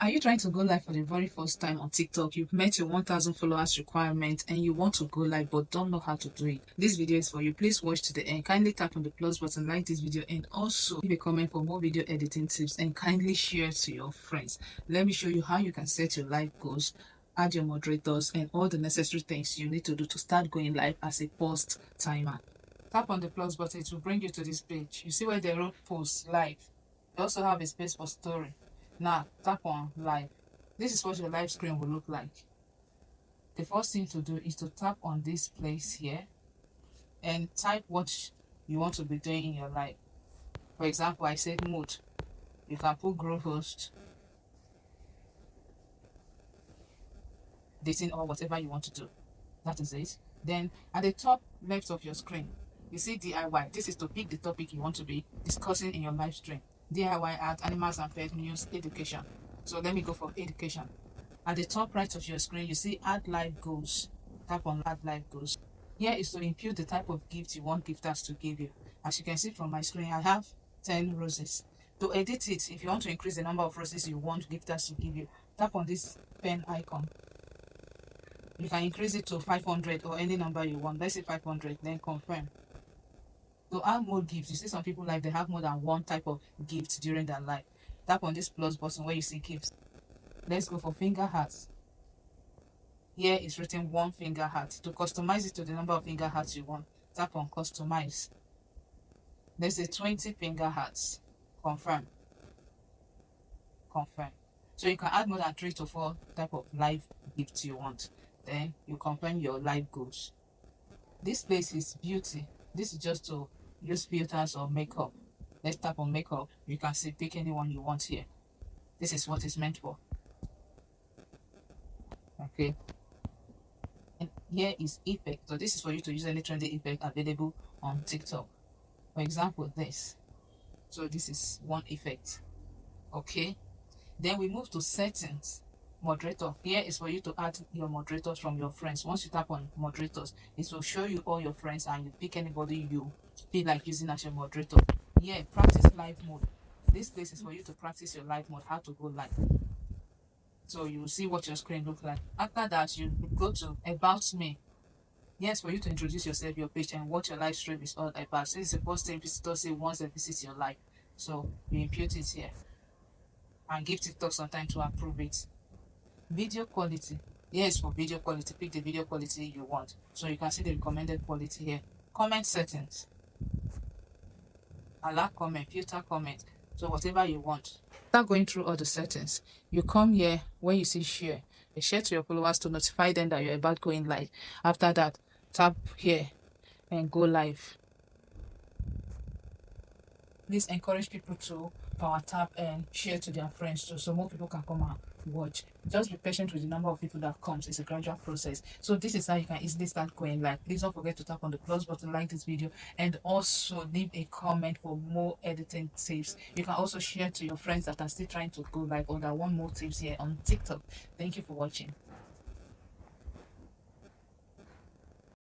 Are you trying to go live for the very first time on TikTok? You've met your 1000 followers requirement and you want to go live but don't know how to do it. This video is for you. Please watch to the end. Kindly tap on the plus button, like this video, and also leave a comment for more video editing tips, and kindly share to your friends. Let me show you how you can set your live goals, add your moderators, and all the necessary things you need to do to start going live as a post timer. Tap on the plus button. It will bring you to this page. You see where they wrote post live. You also have a space for story. Now tap on live. This is what your live screen will look like. The first thing to do is to tap on this place here and type what you want to be doing in your live. For example, I said mood. You can put grow host, dating, or whatever you want to do. That is it. Then at the top left of your screen, you see DIY. This is to pick the topic you want to be discussing in your live stream. DIY art, animals and pet news, education. So let me go for education. At the top right of your screen, you see add live goals. Tap on add live goals. Here is to impute the type of gift you want gifters to give you. As you can see from my screen, I have 10 roses. To edit it, if you want to increase the number of roses you want gifters to give you, tap on this pen icon. You can increase it to 500 or any number you want. Let's say 500, then confirm. To add more gifts, you see some people like they have more than one type of gift during their life. Tap on this plus button where you see gifts. Let's go for finger hearts. Here is written one finger heart. To customize it to the number of finger hearts you want, tap on customize. Let's say 20 finger hearts. Confirm. Confirm. So you can add more than 3 to 4 type of live gifts you want. Then you confirm your live goals. This place is beauty. This is just to use filters or makeup. Let's tap on makeup. You can see pick anyone you want here. This is what it's meant for. Okay. And here is effect. So this is for you to use any trendy effect available on TikTok. For example, this. So this is one effect. Okay. Then we move to settings. Moderator. Here is for you to add your moderators from your friends. Once you tap on moderators, it will show you all your friends and you pick anybody you feel like using as your moderator. Here, practice live mode. This place is for you to practice your live mode, how to go live. So you will see what your screen looks like. After that, you go to about me. Yes, for you to introduce yourself, your page, and what your live stream is all about. So it's the first thing visitors say once they visit your live. So you impute it here and give TikTok some time to approve it. Video quality. Yes, for video quality, pick the video quality you want. So you can see the recommended quality here. Comment settings. Allow comment, filter comment. So whatever you want. Start going through all the settings. You come here where you see share. You share to your followers to notify them that you're about going live. After that, tap here and go live. Please encourage people to power tap and share to their friends too, so more people can come and watch. Just be patient with the number of people that comes. It's a gradual process. So this is how you can easily start going live. Please don't forget to tap on the plus button, like this video, and also leave a comment for more editing tips. You can also share to your friends that are still trying to go live or that want more tips here on TikTok. Thank you for watching.